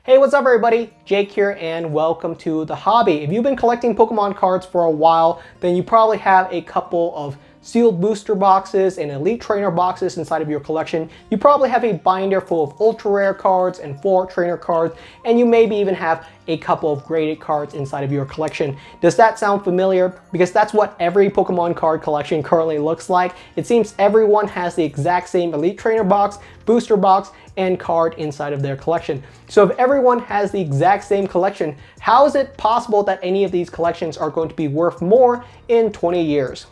Hey, what's up everybody? Jake here and welcome to the hobby. If you've been collecting Pokemon cards for a while, then you probably have a couple of sealed booster boxes and elite trainer boxes inside of your collection. You probably have a binder full of ultra rare cards and full art trainer cards, and you maybe even have a couple of graded cards inside of your collection. Does that sound familiar? Because that's what every Pokemon card collection currently looks like. It seems everyone has the exact same elite trainer box, booster box, and card inside of their collection. So if everyone has the exact same collection, how is it possible that any of these collections are going to be worth more in 20 years?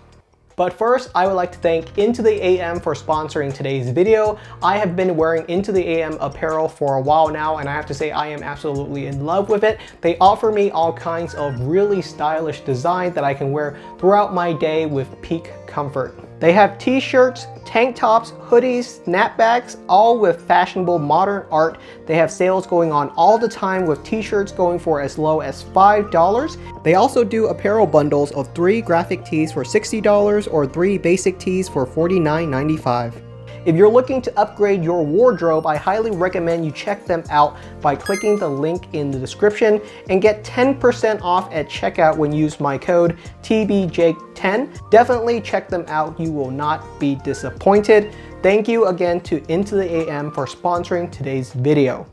But first, I would like to thank Into the AM for sponsoring today's video. I have been wearing Into the AM apparel for a while now, and I have to say I am absolutely in love with it. They offer me all kinds of really stylish design that I can wear throughout my day with peak comfort. They have t-shirts, tank tops, hoodies, snapbacks, all with fashionable modern art. They have sales going on all the time with t-shirts going for as low as $5. They also do apparel bundles of 3 graphic tees for $60 or 3 basic tees for $49.95. If you're looking to upgrade your wardrobe, I highly recommend you check them out by clicking the link in the description and get 10% off at checkout when you use my code TBJake10. Definitely check them out, you will not be disappointed. Thank you again to Into the AM for sponsoring today's video.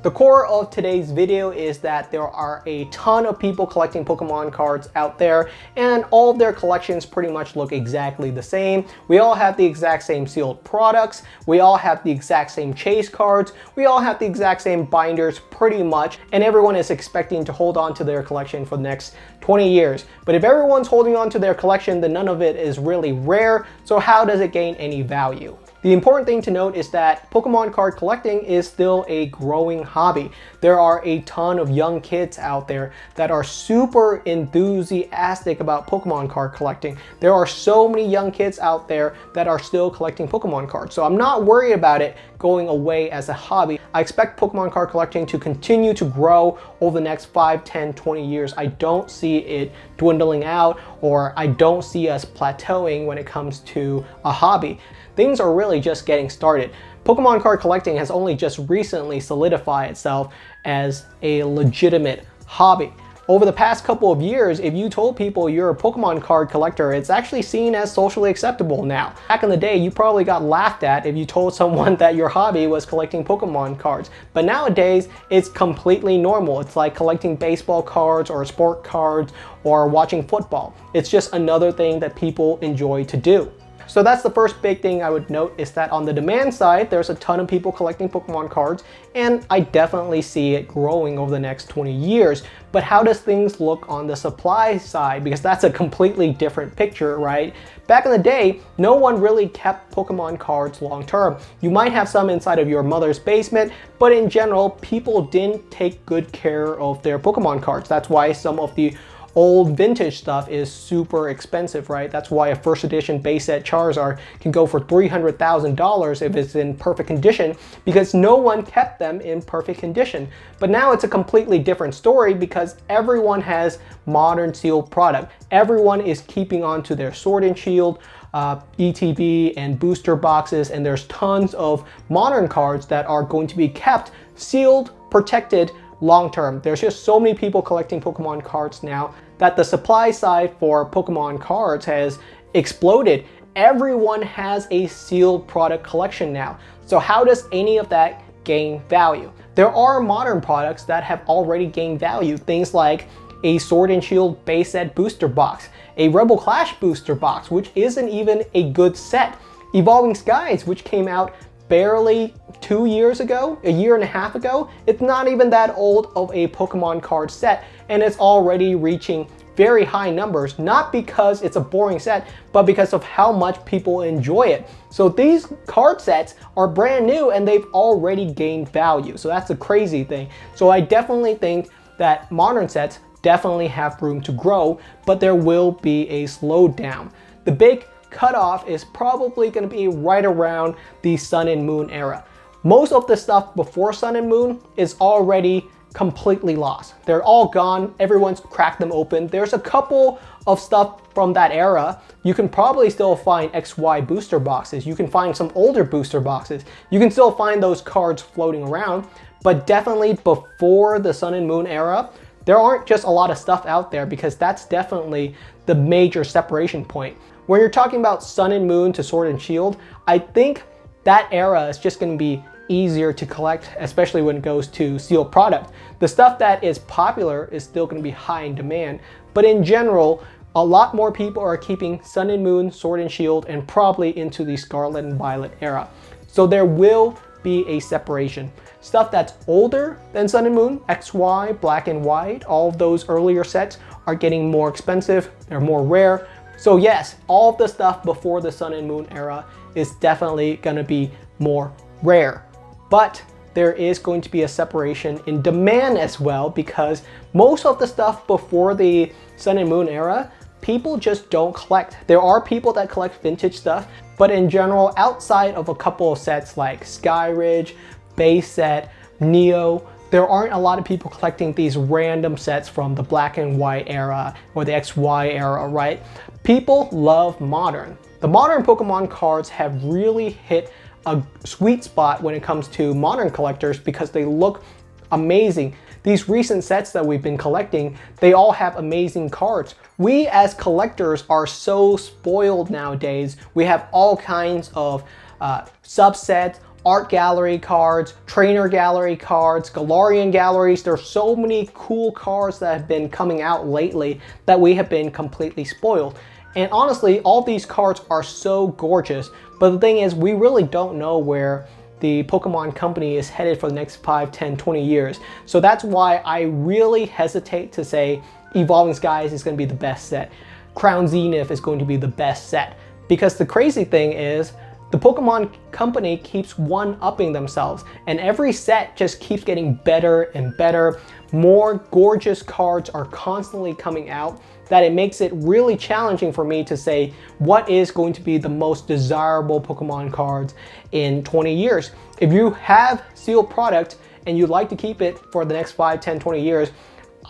The core of today's video is that there are a ton of people collecting Pokemon cards out there, and all of their collections pretty much look exactly the same. We all have the exact same sealed products, we all have the exact same chase cards, we all have the exact same binders pretty much, and everyone is expecting to hold on to their collection for the next 20 years. But if everyone's holding on to their collection, then none of it is really rare, so how does it gain any value? The important thing to note is that Pokemon card collecting is still a growing hobby. There are a ton of young kids out there that are super enthusiastic about Pokemon card collecting. There are so many young kids out there that are still collecting Pokemon cards. So I'm not worried about it going away as a hobby. I expect Pokemon card collecting to continue to grow over the next 5, 10, 20 years. I don't see it dwindling out, or I don't see us plateauing when it comes to a hobby. Things are really just getting started. Pokemon card collecting has only just recently solidified itself as a legitimate hobby. Over the past couple of years, if you told people you're a Pokemon card collector, it's actually seen as socially acceptable now. Back in the day, you probably got laughed at if you told someone that your hobby was collecting Pokemon cards. But nowadays, it's completely normal. It's like collecting baseball cards or sport cards or watching football. It's just another thing that people enjoy to do. So that's the first big thing I would note, is that on the demand side, there's a ton of people collecting Pokemon cards, and I definitely see it growing over the next 20 years. But how does things look on the supply side? Because that's a completely different picture, right? Back in the day, no one really kept Pokemon cards long term. You might have some inside of your mother's basement, but in general, people didn't take good care of their Pokemon cards. That's why some of the old vintage stuff is super expensive, right? That's why a first edition base set Charizard can go for $300,000 if it's in perfect condition, because no one kept them in perfect condition. But now it's a completely different story because everyone has modern sealed product. Everyone is keeping on to their Sword and Shield, ETB and booster boxes, and there's tons of modern cards that are going to be kept sealed, protected, long term. There's just so many people collecting Pokemon cards now that the supply side for Pokemon cards has exploded. Everyone has a sealed product collection now. So how does any of that gain value? There are modern products that have already gained value. Things like a Sword and Shield base set booster box, a Rebel Clash booster box, which isn't even a good set. Evolving Skies, which came out barely 2 years ago, a year and a half ago. It's not even that old of a Pokemon card set, and it's already reaching very high numbers, not because it's a boring set, but because of how much people enjoy it. So these card sets are brand new and they've already gained value. So that's a crazy thing. So I definitely think that modern sets definitely have room to grow, but there will be a slowdown. The big cutoff is probably going to be right around the Sun and Moon era. Most of the stuff before Sun and Moon is already completely lost. They're all gone. Everyone's cracked them open. There's a couple of stuff from that era. You can probably still find XY booster boxes. You can find some older booster boxes. You can still find those cards floating around. But definitely before the Sun and Moon era, there aren't just a lot of stuff out there, because that's definitely the major separation point. When you're talking about Sun and Moon to Sword and Shield, I think that era is just going to be easier to collect, especially when it goes to sealed product. The stuff that is popular is still going to be high in demand, but in general, a lot more people are keeping Sun and Moon, Sword and Shield, and probably into the Scarlet and Violet era. So there will be a separation. Stuff that's older than Sun and Moon, XY, Black and White, all of those earlier sets are getting more expensive, they're more rare. So yes, all of the stuff before the Sun and Moon era is definitely going to be more rare. But there is going to be a separation in demand as well, because most of the stuff before the Sun and Moon era, people just don't collect. There are people that collect vintage stuff, but in general, outside of a couple of sets like Sky Ridge, Base Set, Neo, there aren't a lot of people collecting these random sets from the Black and White era or the XY era, right? People love modern. The modern Pokemon cards have really hit a sweet spot when it comes to modern collectors, because they look amazing. These recent sets that we've been collecting, they all have amazing cards. We as collectors are so spoiled nowadays. We have all kinds of subsets, art gallery cards, trainer gallery cards, Galarian galleries. There's so many cool cards that have been coming out lately that we have been completely spoiled. And honestly, all these cards are so gorgeous, but the thing is, we really don't know where the Pokemon company is headed for the next 5, 10, 20 years. So that's why I really hesitate to say Evolving Skies is going to be the best set. Crown Zenith is going to be the best set. Because the crazy thing is, the Pokemon company keeps one-upping themselves, and every set just keeps getting better and better. More gorgeous cards are constantly coming out, that it makes it really challenging for me to say what is going to be the most desirable Pokemon cards in 20 years. If you have sealed product and you'd like to keep it for the next 5, 10, 20 years,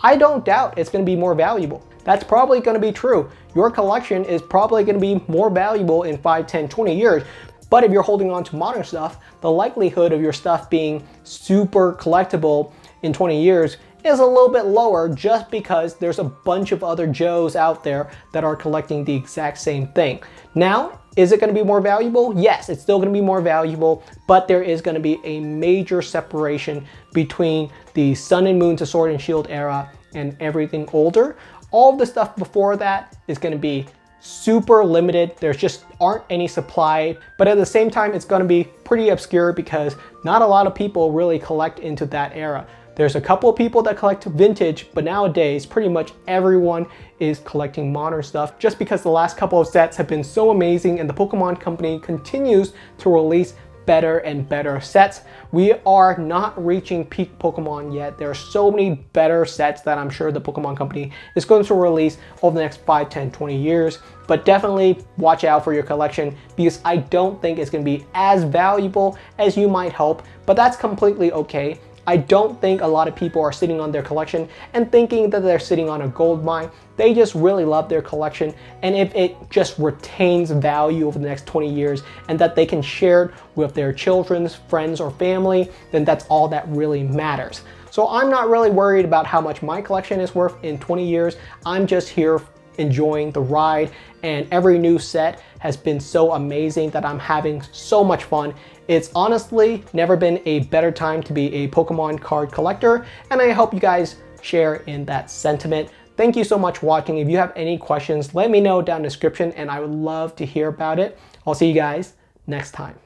I don't doubt it's going to be more valuable. That's probably going to be true. Your collection is probably going to be more valuable in 5, 10, 20 years. But if you're holding on to modern stuff, the likelihood of your stuff being super collectible in 20 years is a little bit lower, just because there's a bunch of other Joes out there that are collecting the exact same thing. Now, is it going to be more valuable? Yes, it's still going to be more valuable, but there is going to be a major separation between the Sun and Moon to Sword and Shield era and everything older. All of the stuff before that is going to be super limited. There just aren't any supply, but at the same time, it's going to be pretty obscure because not a lot of people really collect into that era. There's a couple of people that collect vintage, but nowadays pretty much everyone is collecting modern stuff, just because the last couple of sets have been so amazing and the Pokemon company continues to release better and better sets. We are not reaching peak Pokemon yet. There are so many better sets that I'm sure the Pokemon company is going to release over the next 5, 10, 20 years. But definitely watch out for your collection, because I don't think it's going to be as valuable as you might hope, but that's completely okay. I don't think a lot of people are sitting on their collection and thinking that they're sitting on a gold mine. They just really love their collection, and if it just retains value over the next 20 years and that they can share it with their children's friends or family, then that's all that really matters. So I'm not really worried about how much my collection is worth in 20 years. I'm just here enjoying the ride, and every new set has been so amazing that I'm having so much fun. It's honestly never been a better time to be a Pokemon card collector, and I hope you guys share in that sentiment. Thank you so much for watching. If you have any questions, let me know down in the description and I would love to hear about it. I'll see you guys next time.